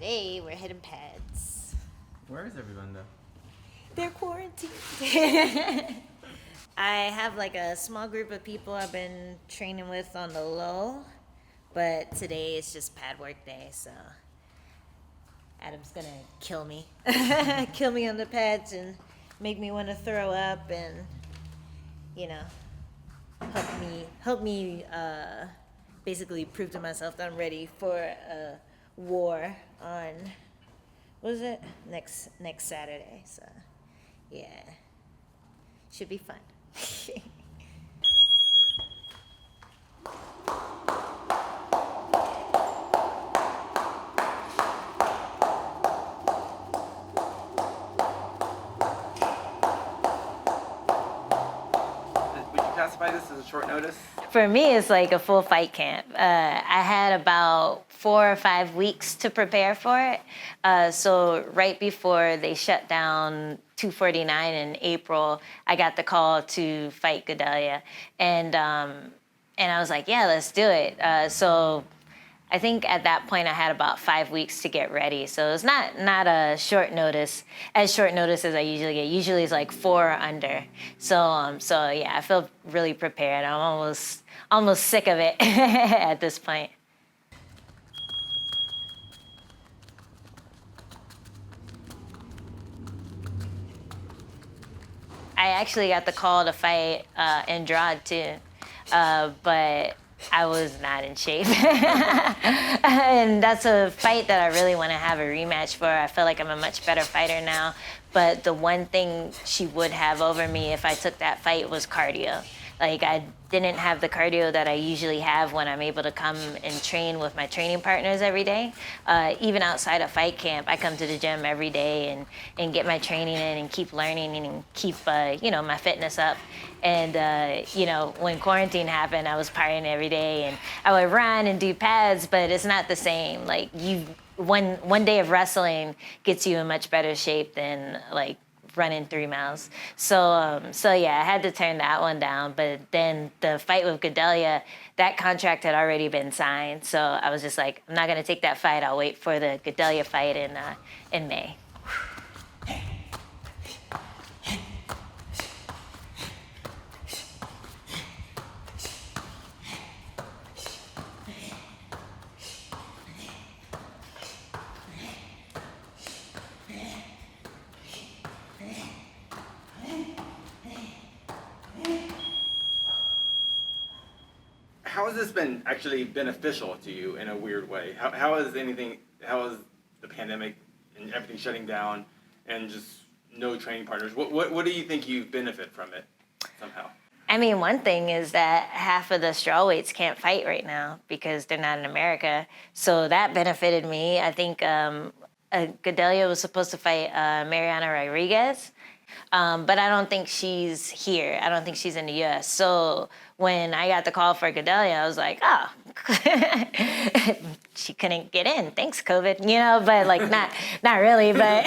today we're hitting pads. Where is everyone though? They're quarantined. I have like a small group of people I've been training with on the low, but today is just pad work day, so Adam's gonna kill me. Kill me on the pads and make me want to throw up and, you know, help me basically prove to myself that I'm ready for a war on, what is it? Next Saturday. So, yeah. Should be fun. Classify this as a short notice? For me, it's like a full fight camp. I had about 4 or 5 weeks to prepare for it. So right before they shut down 249 in April, I got the call to fight Gadelha, and I was like, yeah, let's do it. So I think at that point I had about 5 weeks to get ready. So it's not a short notice, as short notice as I usually get. Usually it's like 4 or under. So yeah, I feel really prepared. I'm almost sick of it at this point. I actually got the call to fight Andrade too, but I was not in shape. And that's a fight that I really want to have a rematch for. I feel like I'm a much better fighter now, but the one thing she would have over me if I took that fight was cardio. Like, I didn't have the cardio that I usually have when I'm able to come and train with my training partners every day. Even outside of fight camp, I come to the gym every day and get my training in and keep learning and keep, my fitness up. And, when quarantine happened, I was partying every day and I would run and do pads, but it's not the same. Like, one day of wrestling gets you in much better shape than, like, running 3 miles. So yeah, I had to turn that one down. But then the fight with Gadelha, that contract had already been signed. So I was just like, I'm not gonna take that fight. I'll wait for the Gadelha fight in May. How has this been actually beneficial to you in a weird way? How has the pandemic and everything shutting down and just no training partners, what do you think you benefit from it somehow? I mean, one thing is that half of the strawweights can't fight right now because they're not in America. So that benefited me. I think Gadelha was supposed to fight Mariana Rodriguez, but I don't think she's here. I don't think she's in the U.S. So when I got the call for Gadelha, I was like, oh, she couldn't get in. Thanks, COVID. But like not really. But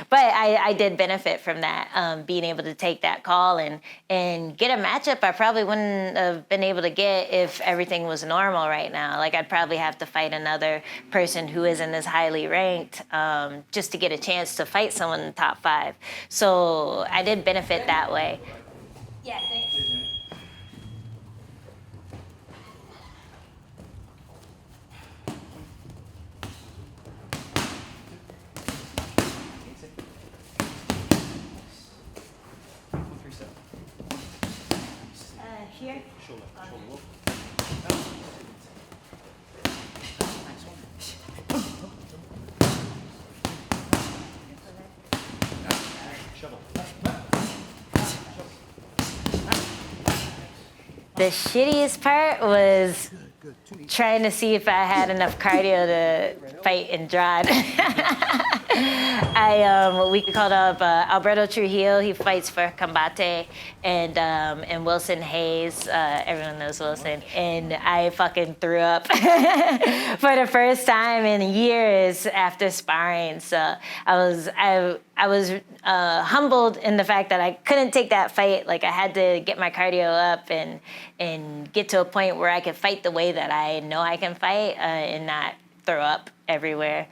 but I did benefit from that, being able to take that call and get a matchup I probably wouldn't have been able to get if everything was normal right now. Like, I'd probably have to fight another person who isn't as highly ranked just to get a chance to fight someone in the top 5. So I did benefit that way. Yeah, thanks. Here? Shoulder walk. Shovel. The shittiest part was trying to see if I had enough cardio to fight Andrade. We called up Alberto Trujillo. He fights for Combate, and Wilson Hayes. Everyone knows Wilson. And I fucking threw up for the first time in years after sparring. So I was humbled in the fact that I couldn't take that fight. Like, I had to get my cardio up and get to a point where I could fight the way that I know I can fight and not throw up. everywhere.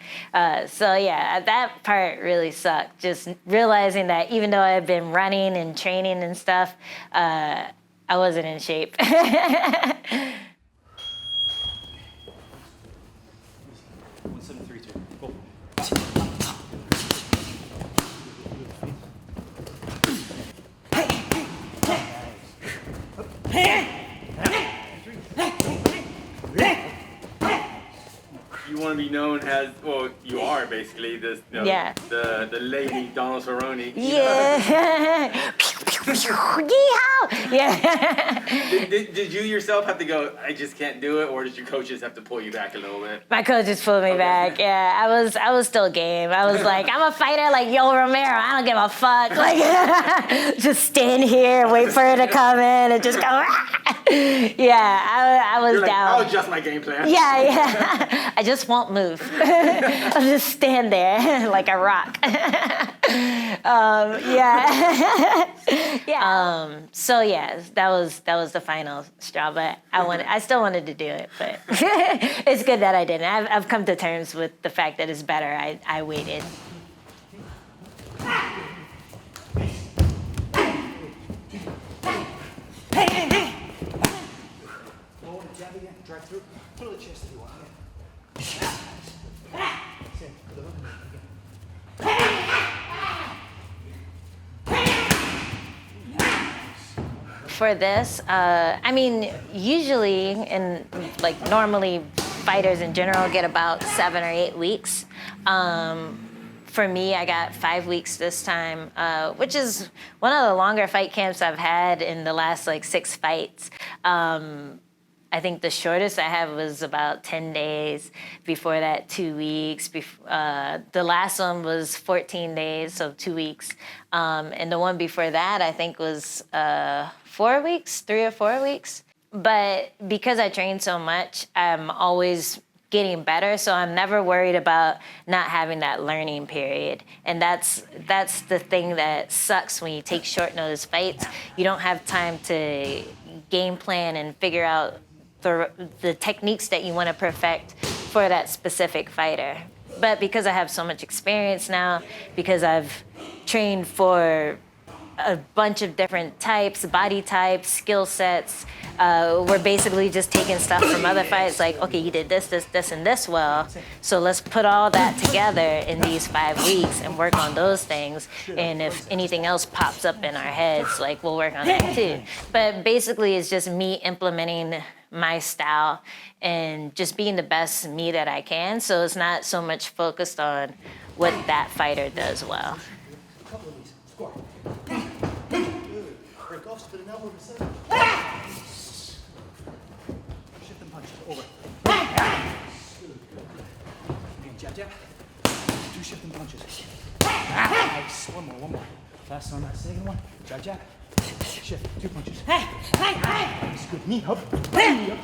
So yeah, that part really sucked. Just realizing that even though I've been running and training and stuff, I wasn't in shape. 1732. Go. You want to be known as, well, you are basically this, Yeah. the lady Donald Cerrone. Yeah. Yeehaw! Yeah. Did you yourself have to go, I just can't do it, or did your coaches have to pull you back a little bit? My coaches pulled me back. Yeah, I was still game. I was like, I'm a fighter like Yo Romero. I don't give a fuck. Like, just stand here, wait for her to come in, and just go. Yeah, I was You're like, down. I'll adjust my game plan. Yeah. I just won't move. I'll just stand there like a rock. Yeah. Yeah. So yeah, that was the final straw. But I still wanted to do it. But it's good that I didn't. I've come to terms with the fact that it's better. I waited. Go and jab again. Drive through. Put on the chest if you want. Same. For the hook. For this, I mean, usually and like normally fighters in general get about 7 or 8 weeks. For me, I got 5 weeks this time, which is one of the longer fight camps I've had in the last like 6 fights. I think the shortest I had was about 10 days. Before that, 2 weeks. The last one was 14 days, so 2 weeks. And the one before that, I think was 4 weeks, 3 or 4 weeks. But because I train so much, I'm always getting better, so I'm never worried about not having that learning period. And that's the thing that sucks when you take short notice fights. You don't have time to game plan and figure out the techniques that you want to perfect for that specific fighter. But because I have so much experience now, because I've trained for a bunch of different types, body types, skill sets, we're basically just taking stuff from other fights, like, okay, you did this, and this well, so let's put all that together in these 5 weeks and work on those things. And if anything else pops up in our heads, like, we'll work on that too. But basically, it's just me implementing my style and just being the best me that I can. So it's not so much focused on what that fighter does well. A couple of these. Score. Break off, split an elbow to the center. Shift and punch. Over. Again, jab, jab. 2 shift and punches. Nice. One more. Fast on that second one. Jab, jab. Shift. 2 punches. That's good. Knee up. Knee up.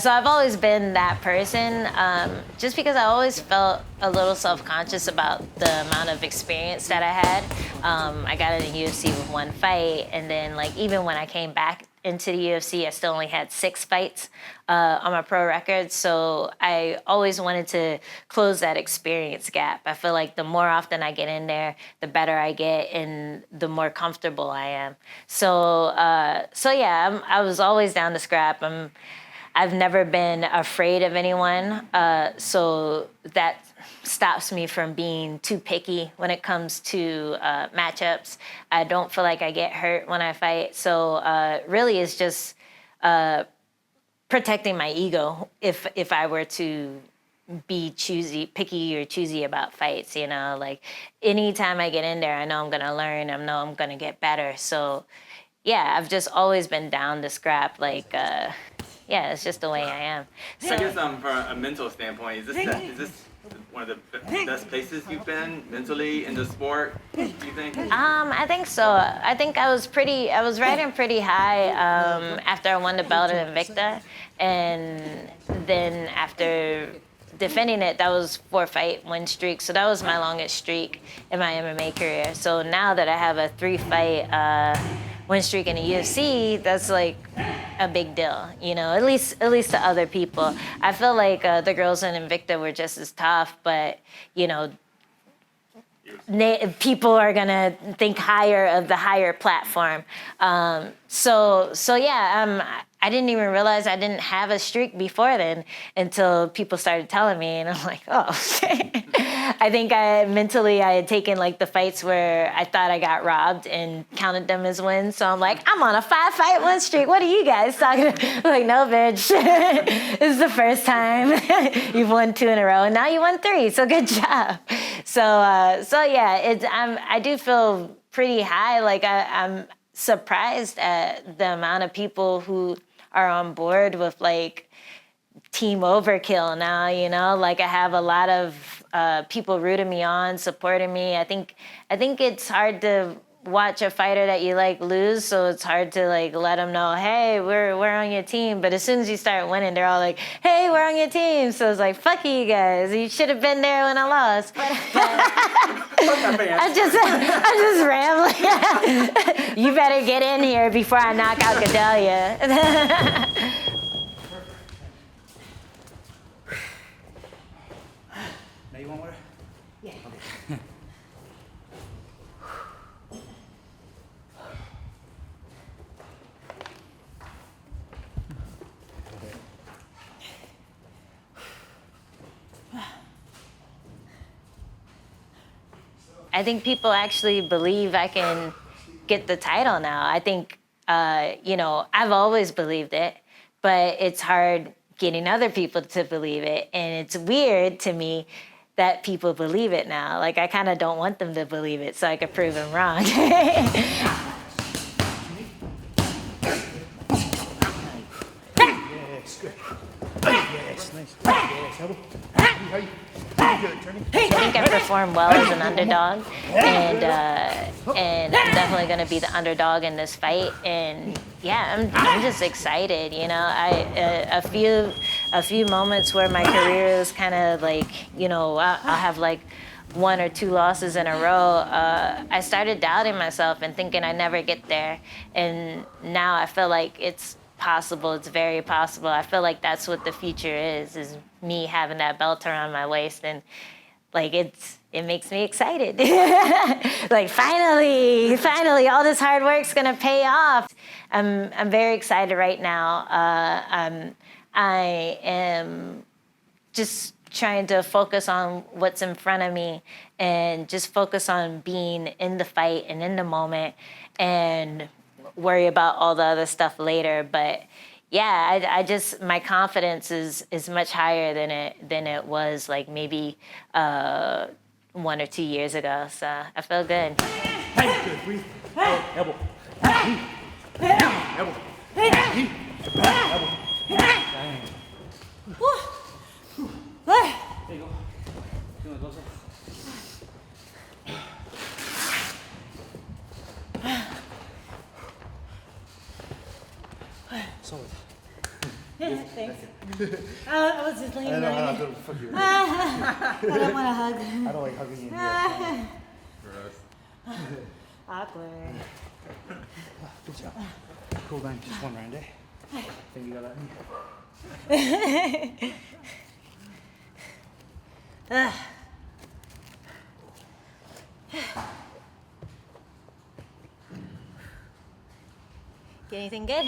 So I've always been that person, just because I always felt a little self-conscious about the amount of experience that I had. I got in the UFC with 1 fight, and then like even when I came back into the UFC, I still only had 6 fights on my pro record. So I always wanted to close that experience gap. I feel like the more often I get in there, the better I get and the more comfortable I am. So yeah, I was always down to scrap. I've never been afraid of anyone, so that stops me from being too picky when it comes to matchups. I don't feel like I get hurt when I fight, so really it's just protecting my ego if I were to be picky or choosy about fights, you know? Like, anytime I get in there, I know I'm gonna learn, I know I'm gonna get better, so yeah, I've just always been down to scrap, like, yeah, it's just the way I am. So, I guess from a mental standpoint, is this one of the best places you've been mentally in the sport, do you think? I think so. I think I was riding pretty high after I won the belt at Invicta, and then after defending it, that was 4-fight win streak, so that was my longest streak in my MMA career. So now that I have a 3-fight win streak in the UFC, that's like a big deal, you know, at least to other people. I feel like the girls in Invicta were just as tough, but, you know, people are gonna think higher of the higher platform. So yeah, I didn't even realize I didn't have a streak before then until people started telling me, and I'm like, oh. I think I had taken like the fights where I thought I got robbed and counted them as wins. So I'm like, I'm on a 5-fight win streak. What are you guys talking about? I'm like, no, bitch. This is the first time you've won 2 in a row, and now you won 3. So good job. So yeah, I do feel pretty high. Like I'm surprised at the amount of people who are on board with like team overkill now, you know, like I have a lot of people rooting me on, supporting me. I think it's hard to watch a fighter that you like lose, so it's hard to like let them know, hey, we're on your team. But as soon as you start winning, they're all like, hey, we're on your team. So it's like, fuck you guys, you should have been there when I lost. But I'm just rambling. You better get in here before I knock out Gadelha. Now you want water? Yeah. Okay. I think people actually believe I can get the title now. I think, you know, I've always believed it, but it's hard getting other people to believe it. And it's weird to me that people believe it now. Like, I kind of don't want them to believe it so I could prove them wrong. Yes, good. Yes, nice. Yes, elbow. How you? I think I performed well as an underdog, and I'm definitely going to be the underdog in this fight. And yeah, I'm just excited. You know, a few moments where my career is kind of like, you know, I'll have like 1 or 2 losses in a row. I started doubting myself and thinking I'd never get there, and now I feel like it's possible. It's very possible. I feel like that's what the future is me having that belt around my waist, and like it makes me excited. Like finally all this hard work's gonna pay off. I'm very excited right now. I am just trying to focus on what's in front of me and just focus on being in the fight and in the moment, and worry about all the other stuff later. But yeah, I just, my confidence is much higher than it was like maybe 1 or 2 years ago. So I feel good. Hey, good. Breathe. Elbow. Elbow. Elbow. There you go. Feeling closer? Solid. Yeah, thanks. I was just laying there. I don't fuck you. I don't want to hug. I don't like hugging you in here. Awkward. Good job. Cool down. Just 1 round, eh? I think you got that in you. Get anything good?